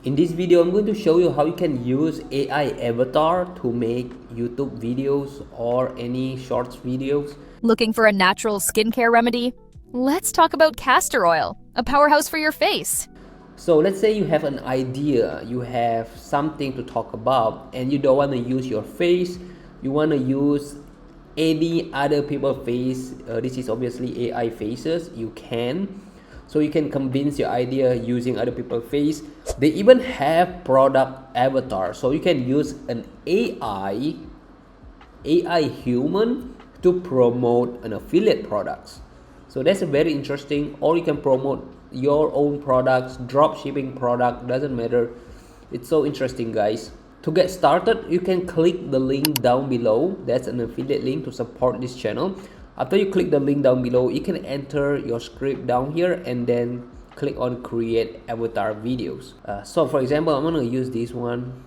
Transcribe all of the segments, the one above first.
In this video, I'm going to show you how you can use AI avatar to make YouTube videos or any shorts videos. Looking for a natural skincare remedy? Let's talk about castor oil, a powerhouse for your face. So let's say you have an idea, you have something to talk about and you don't want to use your face, you want to use any other people's face. This is obviously AI faces, you can. So you can convince your idea using other people's face. They even have product avatar, so you can use an AI human to promote an affiliate products. So that's a very interesting. Or you can promote your own products, drop shipping product, doesn't matter. It's so interesting, guys. To get started, you can click the link down below. That's an affiliate link to support this channel. After you click the link down below, you can enter your script down here and then click on create avatar videos. So for example, I'm gonna use this one.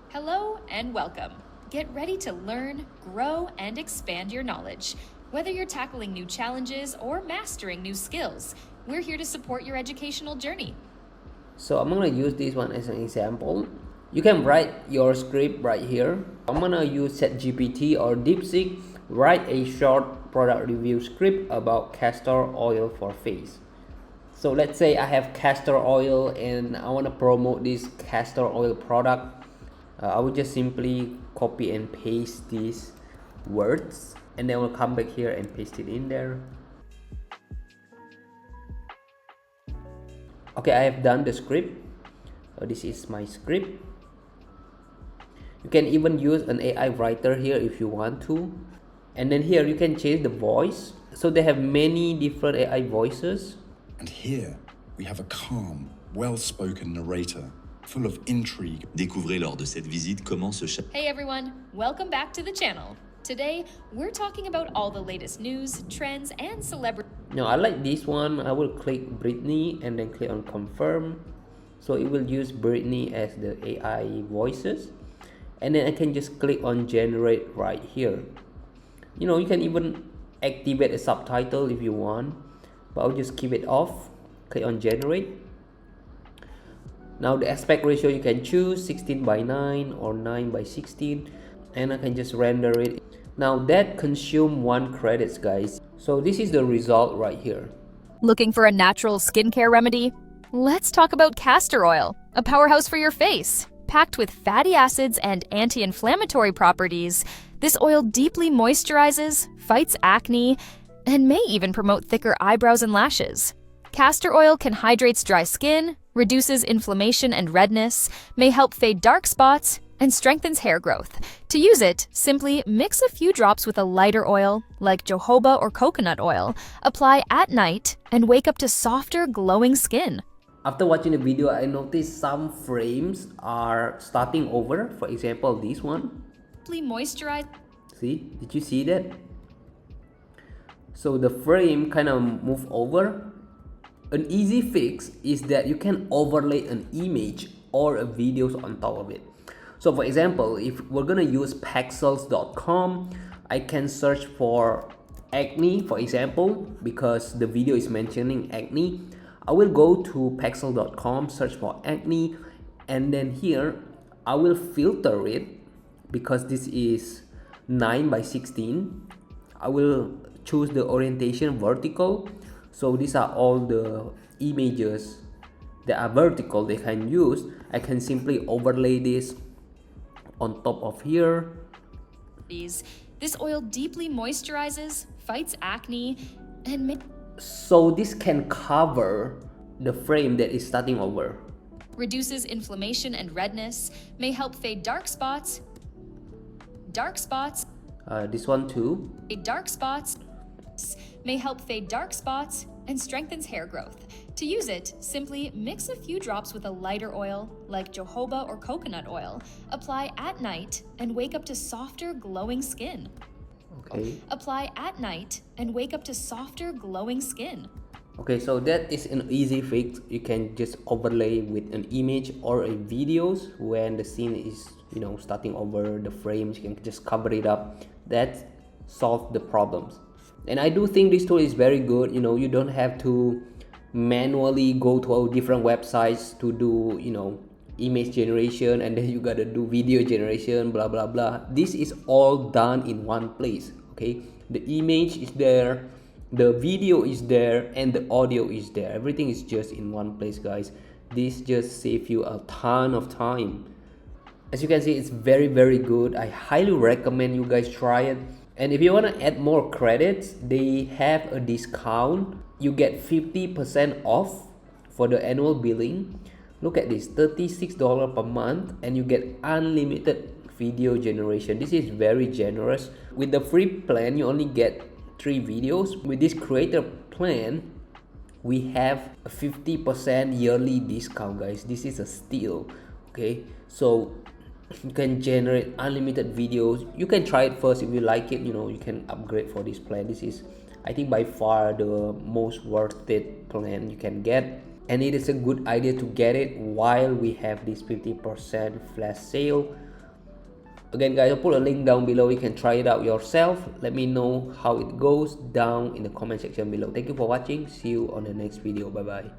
Hello and welcome. Get ready to learn, grow, and expand your knowledge. Whether you're tackling new challenges or mastering new skills, we're here to support your educational journey. So I'm gonna use this one as an example. You can write your script right here. I'm gonna use ChatGPT or DeepSeek. Write a short product review script about castor oil for face. So let's say I have castor oil and I want to promote this castor oil product. I would just simply copy and paste these words and then we'll come back here and paste it in there. Okay, I have done the script. This is my script. You can even use an AI writer here if you want to. And then here you can change the voice. So they have many different AI voices. And here we have a calm, well-spoken narrator, full of intrigue. Découvrez lors de cette visite comment ce chat... Hey everyone, welcome back to the channel. Today, we're talking about all the latest news, trends, and celebrity. Now I like this one. I will click Brittany and then click on confirm. So it will use Brittany as the AI voices. And then I can just click on generate right here. You know, you can even activate a subtitle if you want, but I'll just keep it off. Click on generate. Now the aspect ratio you can choose 16:9 or 9:16, and I can just render it. Now that consume 1 credits, guys. So this is the result right here. Looking for a natural skincare remedy? Let's talk about castor oil, a powerhouse for your face. Packed with fatty acids and anti-inflammatory properties, this oil deeply moisturizes, fights acne, and may even promote thicker eyebrows and lashes. Castor oil can hydrate dry skin, reduces inflammation and redness, may help fade dark spots, and strengthens hair growth. To use it, simply mix a few drops with a lighter oil, like jojoba or coconut oil, apply at night, and wake up to softer, glowing skin. After watching the video, I noticed some frames are starting over. For example, this one. Moisturize. See, did you see that? So the frame kind of move over. An easy fix is that you can overlay an image or a videos on top of it. So for example, if we're gonna use Pexels.com, I can search for acne, for example, because the video is mentioning acne. I will go to Pexels.com, search for acne, and then here I will filter it because this is 9:16. I will choose the orientation vertical. So these are all the images that are vertical they can use. I can simply overlay this on top of here. This oil deeply moisturizes, fights acne, and so this can cover the frame that is starting over. Reduces inflammation and redness, may help fade dark spots. This one too. May help fade dark spots and strengthens hair growth. To use it, simply mix a few drops with a lighter oil, like jojoba or coconut oil, apply at night, and wake up to softer, glowing skin. Okay. Apply at night and wake up to softer, glowing skin. Okay, so that is an easy fix. You can just overlay with an image or a videos when the scene is, starting over the frames. You can just cover it up. That solves the problems. And I do think this tool is very good. You don't have to manually go to all different websites to do image generation, and then you gotta do video generation, blah blah blah. This is all done in one place. Okay, the image is there, the video is there, and the audio is there. Everything is just in one place, guys. This just saves you a ton of time. As you can see, it's very good. I highly recommend you guys try it. And if you want to add more credits, they have a discount. You get 50% off for the annual billing. Look at this, $36 per month, and you get unlimited video generation. This is very generous. With the free plan, you only get 3 videos. With this creator plan, we have a 50% yearly discount, guys. This is a steal. Okay, so you can generate unlimited videos. You can try it first. If you like it, you know, you can upgrade for this plan. This is, I think, by far the most worth it plan you can get, and it is a good idea to get it while we have this 50% flash sale. Again, guys, I'll put a link down below. You can try it out yourself. Let me know how it goes down in the comment section below. Thank you for watching. See you on the next video. Bye bye.